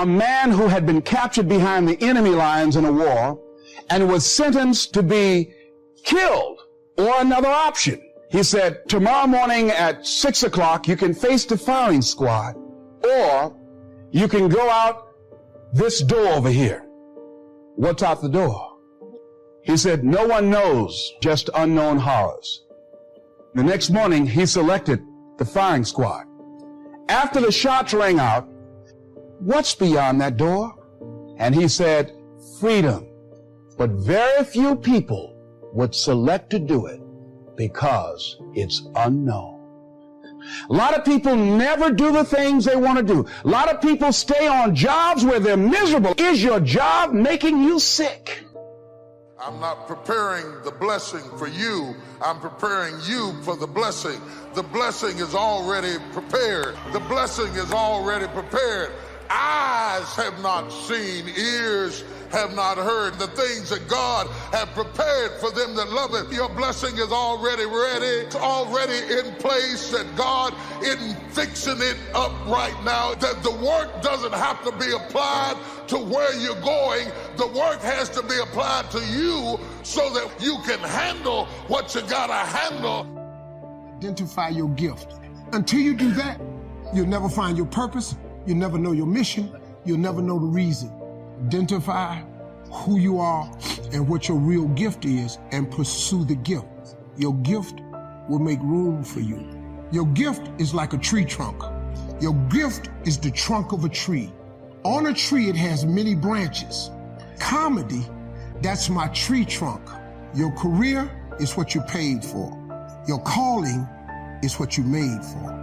a man who had been captured behind the enemy lines in a war and was sentenced to be killed, or another option. He said, tomorrow morning at 6 o'clock, you can face the firing squad, or you can go out this door over here. What's out the door? He said, no one knows, just unknown horrors. The next morning, he selected the firing squad. After the shots rang out, what's beyond that door? And he said, freedom. But very few people would select to do it because it's unknown. A lot of people never do the things they want to do. A lot of people stay on jobs where they're miserable. Is your job making you sick? I'm not preparing the blessing for you. I'm preparing you for the blessing. The blessing is already prepared. The blessing is already prepared. Eyes have not seen, ears have not heard the things that God have prepared for them that love it. Your blessing is already ready. It's already in place, that God isn't fixing it up right now. That the work doesn't have to be applied to where you're going. The work has to be applied to you so that you can handle what you gotta handle. Identify your gift. Until you do that, you'll never find your purpose. You'll never know your mission. You'll never know the reason. Identify who you are and what your real gift is and pursue the gift. Your gift will make room for you. Your gift is like a tree trunk. Your gift is the trunk of a tree. On a tree, it has many branches. Comedy, that's my tree trunk. Your career is what you're paid for. Your calling is what you're made for.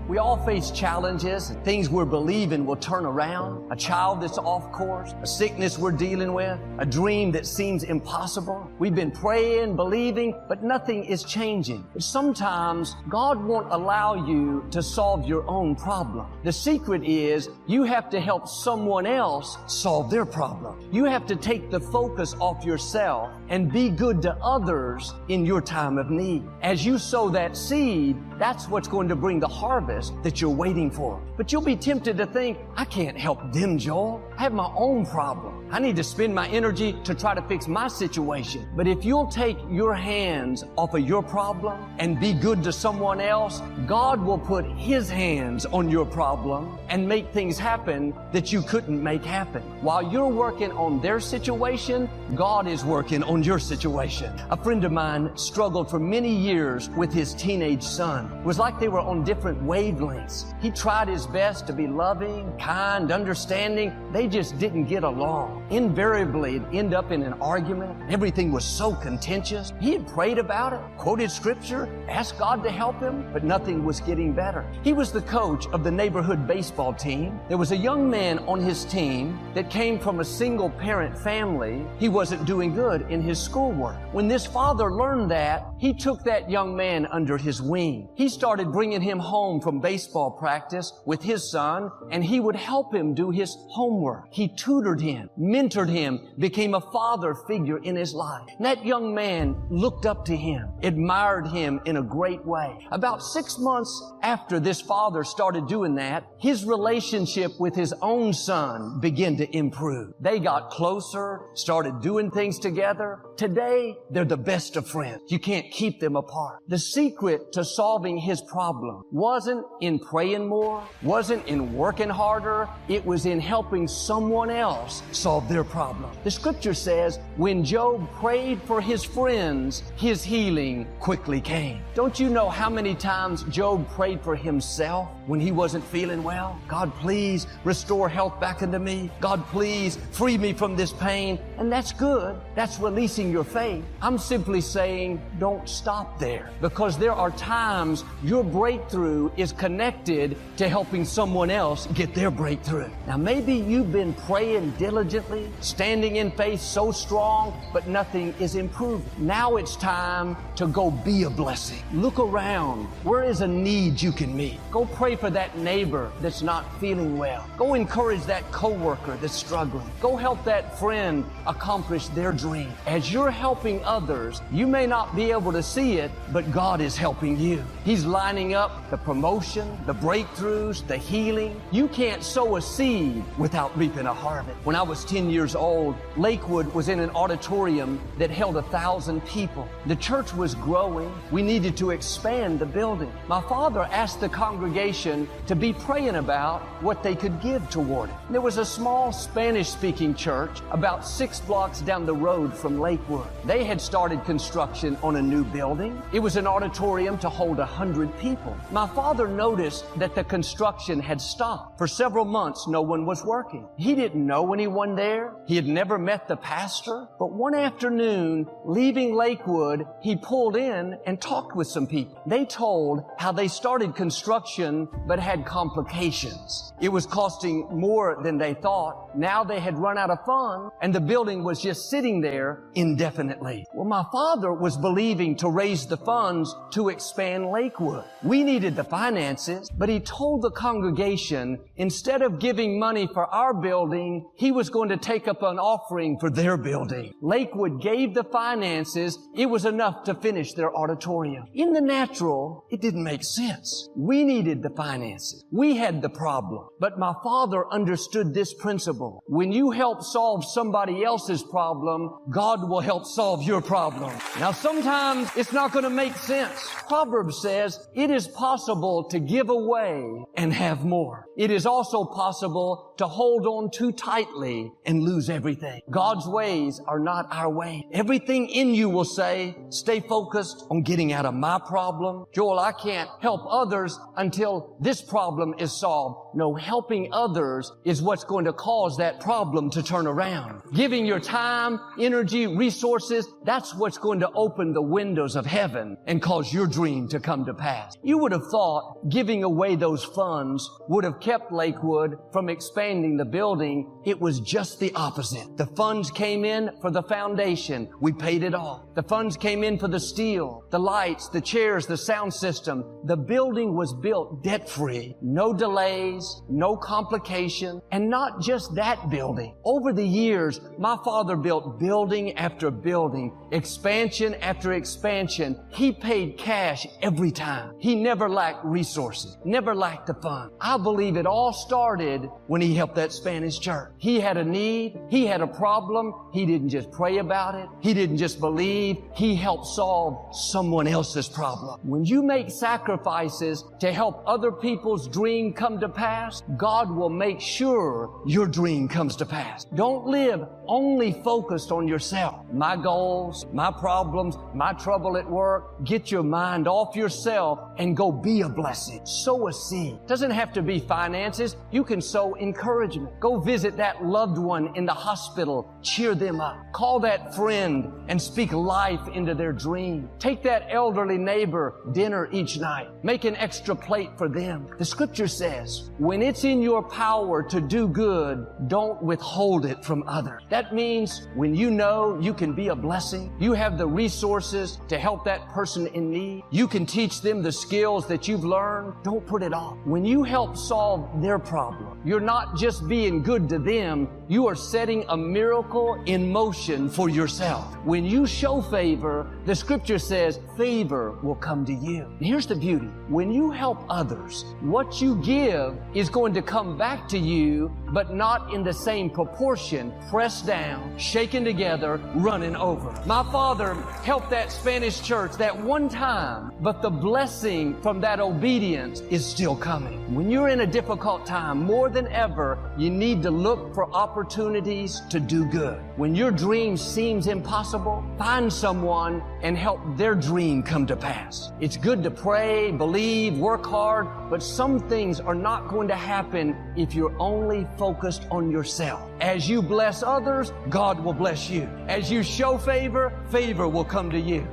We all face challenges, things we're believing will turn around, a child that's off course, a sickness we're dealing with, a dream that seems impossible. We've been praying, believing, but nothing is changing. But sometimes God won't allow you to solve your own problem. The secret is you have to help someone else solve their problem. You have to take the focus off yourself and be good to others in your time of need. As you sow that seed, that's what's going to bring the harvest that you're waiting for. But you'll be tempted to think, I can't help them, Joel. I have my own problem. I need to spend my energy to try to fix my situation. But if you'll take your hands off of your problem and be good to someone else, God will put His hands on your problem and make things happen that you couldn't make happen. While you're working on their situation, God is working on your situation. A friend of mine struggled for many years with his teenage son. It was like they were on different wavelengths. He tried his best to be loving, kind, understanding. They just didn't get along. Invariably, it'd end up in an argument. Everything was so contentious. He had prayed about it, quoted scripture, asked God to help him, but nothing was getting better. He was the coach of the neighborhood baseball team. There was a young man on his team that came from a single parent family. He wasn't doing good in his schoolwork. When this father learned that, he took that young man under his wing. He started bringing him home from baseball practice with his son, and he would help him do his homework. He tutored him, mentored him, became a father figure in his life. And that young man looked up to him, admired him in a great way. About 6 months after this father started doing that, his relationship with his own son began to improve. They got closer, started doing things together. Today, they're the best of friends. You can't keep them apart. The secret to solving his problem wasn't in praying more, wasn't in working harder. It was in helping someone else solve their problem. The scripture says, when Job prayed for his friends, his healing quickly came. Don't you know how many times Job prayed for himself when he wasn't feeling well? God, please restore health back into me. God, please free me from this pain. And that's good. That's releasing your faith. I'm simply saying, don't stop there, because there are times your breakthrough is connected to helping someone else get their breakthrough. Now, maybe you've been praying diligently, standing in faith so strong, but nothing is improving. Now it's time to go be a blessing. Look around. Where is a need you can meet? Go pray for that neighbor that's not not feeling well. Go encourage that coworker that's struggling. Go help that friend accomplish their dream. As you're helping others, you may not be able to see it, but God is helping you. He's lining up the promotion, the breakthroughs, the healing. You can't sow a seed without reaping a harvest. When I was 10 years old, Lakewood was in an auditorium that held 1,000 people. The church was growing. We needed to expand the building. My father asked the congregation to be praying about what they could give toward it. There was a small Spanish-speaking church about 6 blocks down the road from Lakewood. They had started construction on a new building. It was an auditorium to hold 100 people. My father noticed that the construction had stopped. For several months, no one was working. He didn't know anyone there. He had never met the pastor. But one afternoon, leaving Lakewood, he pulled in and talked with some people. They told how they started construction but had complications. It was costing more than they thought. Now they had run out of funds and the building was just sitting there indefinitely. Well, my father was believing to raise the funds to expand Lakewood. We needed the finances, but he told the congregation instead of giving money for our building, he was going to take up an offering for their building. Lakewood gave the finances. It was enough to finish their auditorium. In the natural, it didn't make sense. We needed the finances. We had the problem. But my father understood this principle. When you help solve somebody else's problem, God will help solve your problem. Now, sometimes it's not going to make sense. Proverbs says it is possible to give away and have more. It is also possible to hold on too tightly and lose everything. God's ways are not our way. Everything in you will say, stay focused on getting out of my problem. Joel, I can't help others until this problem is solved. No, helping others is what's going to cause that problem to turn around. Giving your time, energy, resources, that's what's going to open the windows of heaven and cause your dream to come to pass. You would have thought giving away those funds would have kept Lakewood from expanding the building. It was just the opposite. The funds came in for the foundation. We paid it off. The funds came in for the steel, the lights, the chairs, the sound system. The building was built debt-free. No delays, no complication, and not just that building. Over the years, my father built building after building, expansion after expansion. He paid cash every time. He never lacked resources, never lacked the fund. I believe it all started when he helped that Spanish church. He had a need. He had a problem. He didn't just pray about it. He didn't just believe. He helped solve someone else's problem. When you make sacrifices to help other people's dream come to pass, God will make sure your dream comes to pass. Don't live only focused on yourself. My goals, my problems, my trouble at work. Get your mind off yourself and go be a blessing. Sow a seed. Doesn't have to be finances. You can sow encouragement. Go visit that loved one in the hospital. Cheer them up. Call that friend and speak life into their dream. Take that elderly neighbor dinner each night. Make an extra plate for them. The scripture says, when it's in your power to do good, don't withhold it from others. That means when you know you can be a blessing, you have the resources to help that person in need, you can teach them the skills that you've learned, don't put it off. When you help solve their problem, you're not just being good to them, you are setting a miracle in motion for yourself. When you show favor, the scripture says favor will come to you. And here's the beauty. When you help others, what you give is going to come back to you, but not in the same proportion. Pressed down, shaken together, running over. My father helped that Spanish church that one time, but the blessing from that obedience is still coming. When you're in a difficult time, more than ever, you need to look for opportunities to do good. When your dream seems impossible, find someone and help their dream come to pass. It's good to pray, believe, work hard, but some things are not going to happen if you're only focused on yourself. As you bless others, God will bless you. As you show favor, favor will come to you.